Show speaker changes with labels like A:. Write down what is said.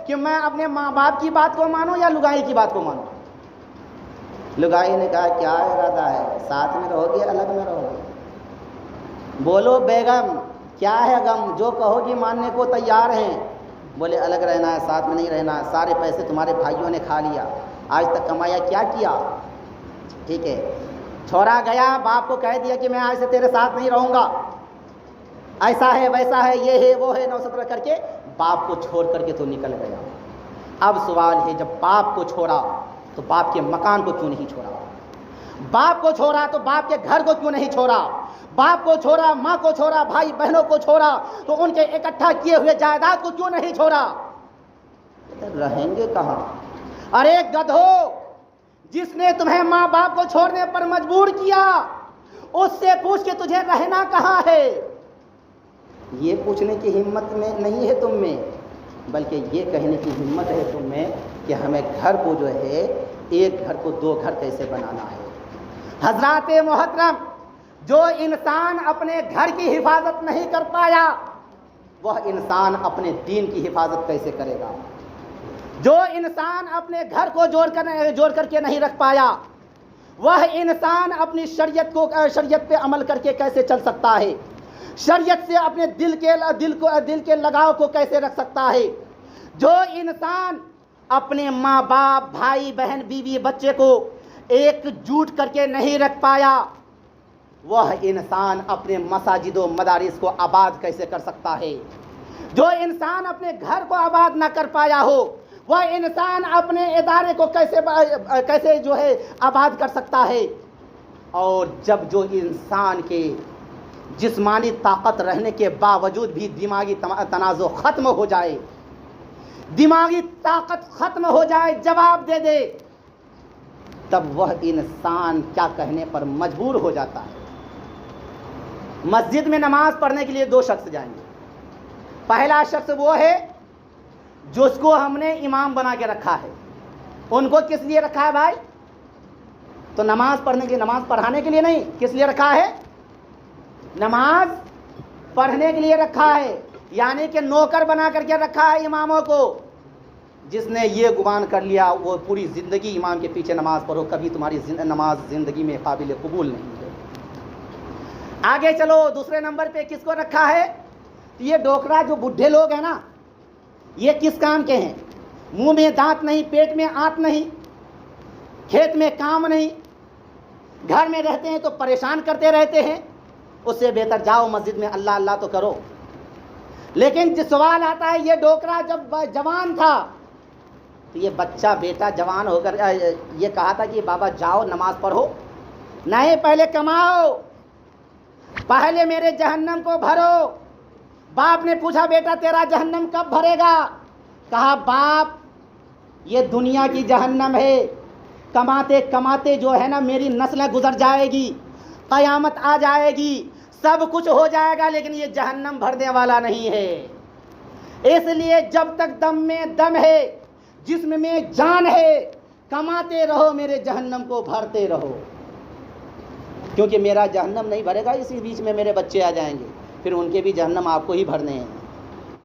A: کہ میں اپنے ماں باپ کی بات کو مانوں یا لگائی کی بات کو مانوں؟ لگائی نے کہا کیا ارادہ ہے، ساتھ میں رہو گے الگ میں رہو گے؟ بولو بیگم کیا ہے غم، جو کہو گی ماننے کو تیار ہیں۔ بولے الگ رہنا ہے، ساتھ میں نہیں رہنا ہے، سارے پیسے تمہارے بھائیوں نے کھا لیا، آج تک کمایا کیا کیا؟ ٹھیک ہے، چھوڑا گیا، باپ کو کہہ دیا کہ میں آج سے تیرے ساتھ نہیں رہوں گا، ایسا ہے ویسا ہے، یہ ہے وہ ہے، 917 کر کے باپ کو چھوڑ کر کے تو نکل گیا۔ اب سوال ہے جب باپ کو چھوڑا تو باپ کے مکان کو کیوں نہیں چھوڑا؟ باپ کو چھوڑا تو باپ کے گھر کو کیوں نہیں چھوڑا؟ باپ کو چھوڑا، ماں کو چھوڑا، بھائی بہنوں کو چھوڑا تو ان کے اکٹھا کیے ہوئے جائیداد کو کیوں نہیں چھوڑا؟ رہیں گے کہاں؟ ارے گدھو، جس نے تمہیں ماں باپ کو چھوڑنے پر مجبور کیا اس سے پوچھ کہ تجھے رہنا کہاں ہے۔ یہ پوچھنے کی ہمت میں نہیں ہے تم میں، بلکہ یہ کہنے کی ہمت ہے تم میں کہ ہمیں گھر کو جو ہے ایک گھر کو دو گھر کیسے بنانا ہے۔ حضرات محترم، جو انسان اپنے گھر کی حفاظت نہیں کر پایا وہ انسان اپنے دین کی حفاظت کیسے کرے گا؟ جو انسان اپنے گھر کو جوڑ کر کے نہیں رکھ پایا وہ انسان اپنی شریعت پہ عمل کر کے کیسے چل سکتا ہے؟ شریعت سے اپنے دل کے لگاؤ کو کیسے رکھ سکتا ہے؟ جو انسان اپنے ماں باپ، بھائی بہن، بیوی بچے کو ایک جوٹ کر کے نہیں رکھ پایا وہ انسان اپنے مساجد و مدارس کو آباد کیسے کر سکتا ہے؟ جو انسان اپنے گھر کو آباد نہ کر پایا ہو وہ انسان اپنے ادارے کو کیسے جو ہے آباد کر سکتا ہے؟ اور جب جو انسان کے جسمانی طاقت رہنے کے باوجود بھی دماغی تنازع ختم ہو جائے، دماغی طاقت ختم ہو جائے، جواب دے دے، تب وہ انسان کیا کہنے پر مجبور ہو جاتا ہے؟ مسجد میں نماز پڑھنے کے لیے دو شخص جائیں گے۔ پہلا شخص وہ ہے جس کو ہم نے امام بنا کے رکھا ہے۔ ان کو کس لیے رکھا ہے بھائی؟ تو نماز پڑھنے کے لیے، نماز پڑھانے کے لیے نہیں، کس لیے رکھا ہے؟ نماز پڑھنے کے لیے رکھا ہے، یعنی کہ نوکر بنا کر کے رکھا ہے اماموں کو۔ جس نے یہ گمان کر لیا وہ پوری زندگی امام کے پیچھے نماز پڑھو، کبھی تمہاری نماز زندگی میں قابل قبول نہیں ہے۔ آگے چلو، دوسرے نمبر پہ کس کو رکھا ہے؟ یہ ڈوکرا جو بڈھے لوگ ہیں نا، یہ کس کام کے ہیں؟ منہ میں دانت نہیں، پیٹ میں آنت نہیں، کھیت میں کام نہیں، گھر میں رہتے ہیں تو پریشان کرتے رہتے ہیں۔ اس سے بہتر جاؤ مسجد میں اللہ اللہ تو کرو۔ لیکن جو سوال آتا ہے، یہ ڈوکرا جب جوان تھا تو یہ بچہ بیٹا جوان ہو کر یہ کہا تھا کہ بابا جاؤ نماز پڑھو؟ نہیں، پہلے کماؤ، پہلے میرے جہنم کو بھرو۔ باپ نے پوچھا بیٹا تیرا جہنم کب بھرے گا؟ کہا باپ یہ دنیا کی جہنم ہے، کماتے کماتے جو ہے نا میری نسلیں گزر جائے گی، قیامت آ جائے گی، سب کچھ ہو جائے گا، لیکن یہ جہنم بھرنے والا نہیں ہے۔ اس لیے جب تک دم میں دم ہے، جسم میں جان ہے، کماتے رہو، میرے جہنم کو بھرتے رہو، کیونکہ میرا جہنم نہیں بھرے گا، اسی بیچ میں میرے بچے آ جائیں گے، پھر ان کے بھی جہنم آپ کو ہی بھرنے ہیں۔